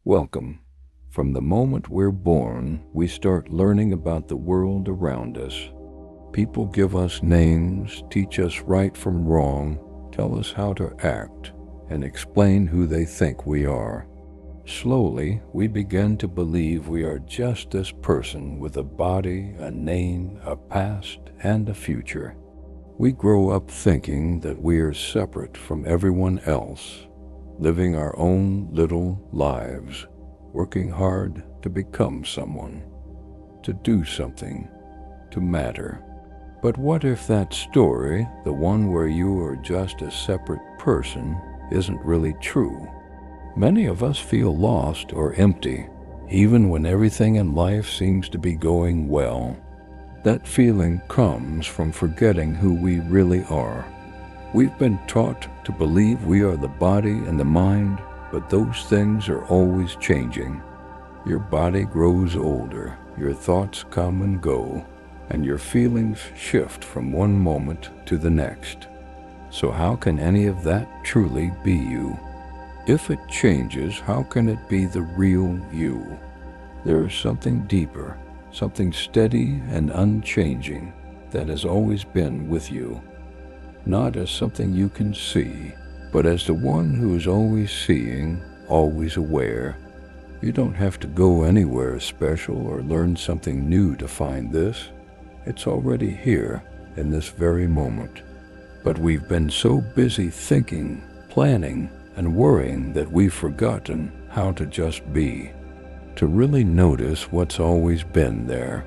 Welcome. From the moment we're born, we start learning about the world around us. People give us names, teach us right from wrong, tell us how to act, and explain who they think we are. Slowly, we begin to believe we are just this person with a body, a name, a past, and a future. We grow up thinking that we are separate from everyone else, living our own little lives, working hard to become someone, to do something, to matter. But what if that story, the one where you are just a separate person, isn't really true? Many of us feel lost or empty, even when everything in life seems to be going well. That feeling comes from forgetting who we really are. We've been taught to believe we are the body and the mind, but those things are always changing. Your body grows older, your thoughts come and go, and your feelings shift from one moment to the next. So how can any of that truly be you? If it changes, how can it be the real you? There is something deeper, something steady and unchanging that has always been with you. Not as something you can see, but as the one who is always seeing, always aware. You don't have to go anywhere special or learn something new to find this. It's already here in this very moment. But we've been so busy thinking, planning, and worrying that we've forgotten how to just be, to really notice what's always been there.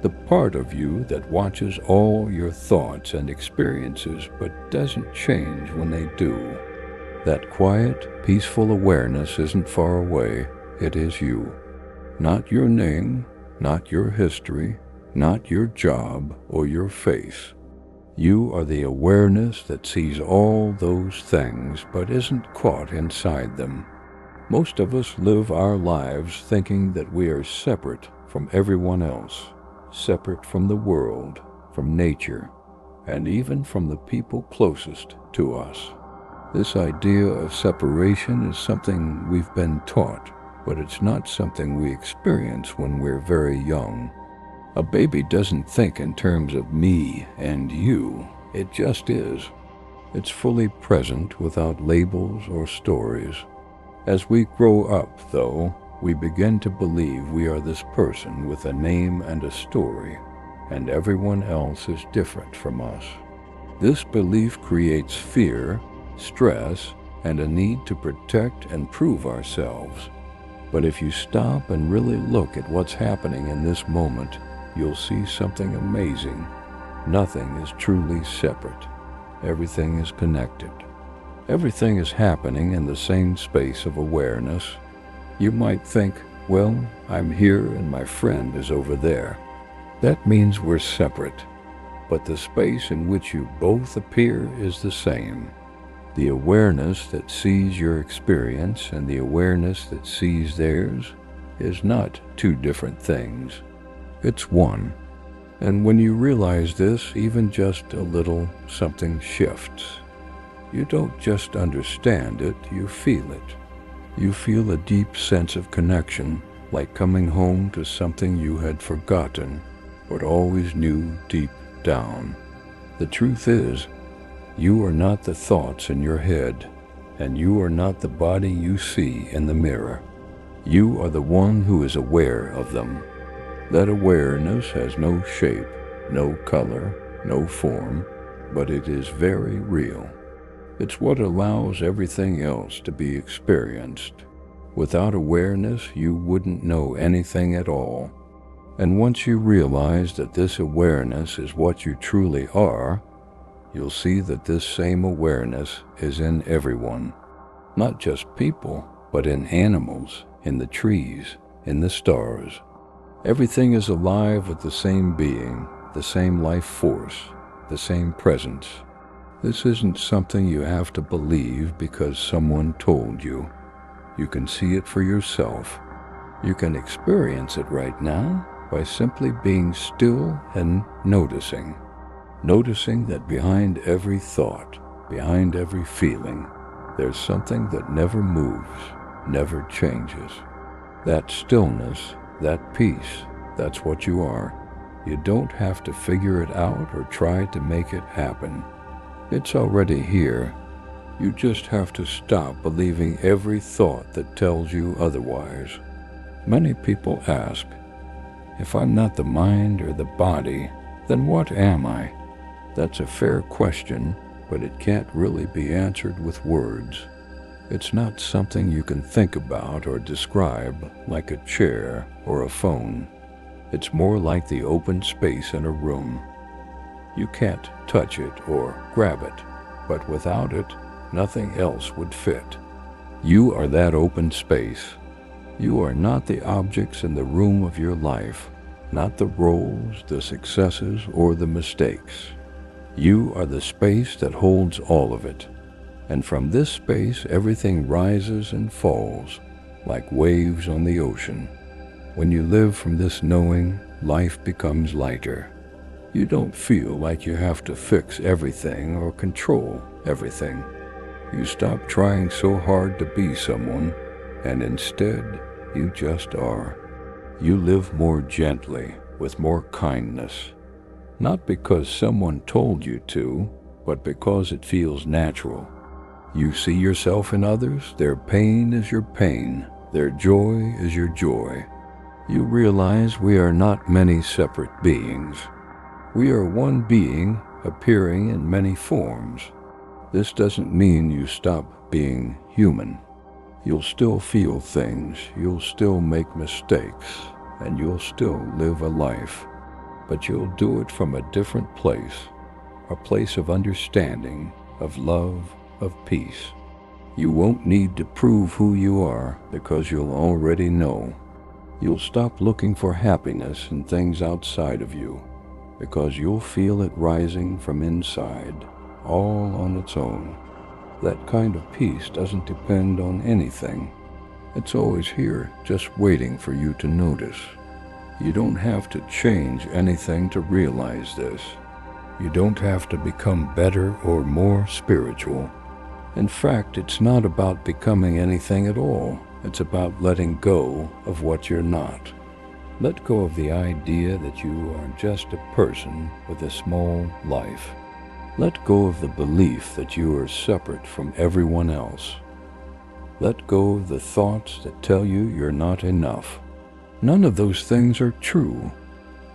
The part of you that watches all your thoughts and experiences but doesn't change when they do. That quiet, peaceful awareness isn't far away, it is you. Not your name, not your history, not your job or your face. You are the awareness that sees all those things but isn't caught inside them. Most of us live our lives thinking that we are separate from everyone else. Separate from the world, from nature, and even from the people closest to us. This idea of separation is something we've been taught, but it's not something we experience when we're very young. A baby doesn't think in terms of me and you, it just is. It's fully present without labels or stories. As we grow up, though, we begin to believe we are this person with a name and a story, and everyone else is different from us. This belief creates fear, stress, and a need to protect and prove ourselves. But if you stop and really look at what's happening in this moment, you'll see something amazing. Nothing is truly separate. Everything is connected. Everything is happening in the same space of awareness. You might think, well, I'm here and my friend is over there. That means we're separate. But the space in which you both appear is the same. The awareness that sees your experience and the awareness that sees theirs is not two different things. It's one. And when you realize this, even just a little, something shifts. You don't just understand it, you feel it. You feel a deep sense of connection, like coming home to something you had forgotten, but always knew deep down. The truth is, you are not the thoughts in your head, and you are not the body you see in the mirror. You are the one who is aware of them. That awareness has no shape, no color, no form, but it is very real. It's what allows everything else to be experienced. Without awareness, you wouldn't know anything at all. And once you realize that this awareness is what you truly are, you'll see that this same awareness is in everyone. Not just people, but in animals, in the trees, in the stars. Everything is alive with the same being, the same life force, the same presence. This isn't something you have to believe because someone told you. You can see it for yourself. You can experience it right now by simply being still and noticing. Noticing that behind every thought, behind every feeling, there's something that never moves, never changes. That stillness, that peace, that's what you are. You don't have to figure it out or try to make it happen. It's already here. You just have to stop believing every thought that tells you otherwise. Many people ask, if I'm not the mind or the body, then what am I? That's a fair question, but it can't really be answered with words. It's not something you can think about or describe like a chair or a phone. It's more like the open space in a room. You can't touch it or grab it, but without it, nothing else would fit. You are that open space. You are not the objects in the room of your life, not the roles, the successes, or the mistakes. You are the space that holds all of it. And from this space, everything rises and falls like waves on the ocean. When you live from this knowing, life becomes lighter. You don't feel like you have to fix everything or control everything. You stop trying so hard to be someone, and instead, you just are. You live more gently, with more kindness. Not because someone told you to, but because it feels natural. You see yourself in others, their pain is your pain, their joy is your joy. You realize we are not many separate beings. We are one being appearing in many forms. This doesn't mean you stop being human. You'll still feel things, you'll still make mistakes, and you'll still live a life. But you'll do it from a different place, a place of understanding, of love, of peace. You won't need to prove who you are because you'll already know. You'll stop looking for happiness in things outside of you because you'll feel it rising from inside, all on its own. That kind of peace doesn't depend on anything. It's always here, just waiting for you to notice. You don't have to change anything to realize this. You don't have to become better or more spiritual. In fact, it's not about becoming anything at all. It's about letting go of what you're not. Let go of the idea that you are just a person with a small life. Let go of the belief that you are separate from everyone else. Let go of the thoughts that tell you you're not enough. None of those things are true.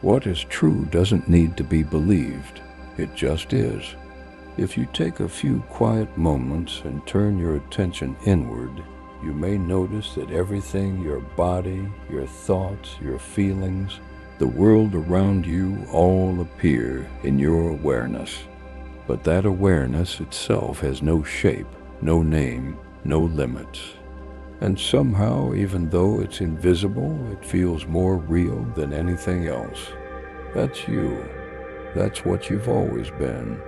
What is true doesn't need to be believed. It just is. If you take a few quiet moments and turn your attention inward, you may notice that everything, your body, your thoughts, your feelings, the world around you all appear in your awareness. But that awareness itself has no shape, no name, no limits. And somehow, even though it's invisible, it feels more real than anything else. That's you. That's what you've always been.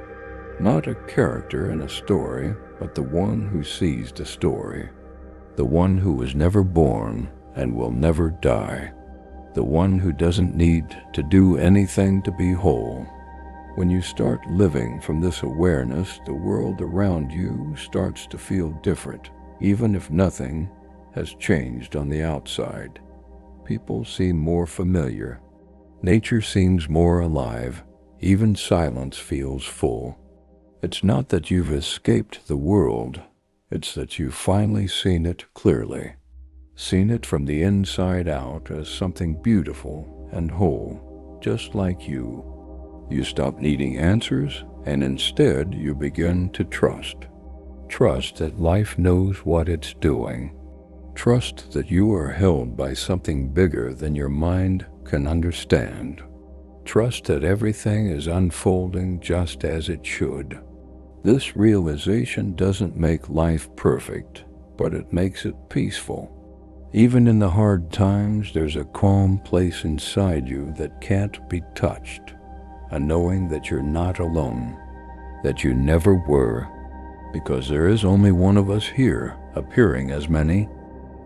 Not a character in a story, but the one who sees the story. The one who was never born and will never die. The one who doesn't need to do anything to be whole. When you start living from this awareness, the world around you starts to feel different, even if nothing has changed on the outside. People seem more familiar. Nature seems more alive. Even silence feels full. It's not that you've escaped the world. It's that you've finally seen it clearly. Seen it from the inside out as something beautiful and whole, just like you. You stop needing answers, and instead you begin to trust. Trust that life knows what it's doing. Trust that you are held by something bigger than your mind can understand. Trust that everything is unfolding just as it should. This realization doesn't make life perfect, but it makes it peaceful. Even in the hard times, there's a calm place inside you that can't be touched. A knowing that you're not alone, that you never were, because there is only one of us here, appearing as many,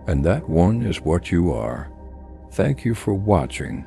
and that one is what you are. Thank you for watching.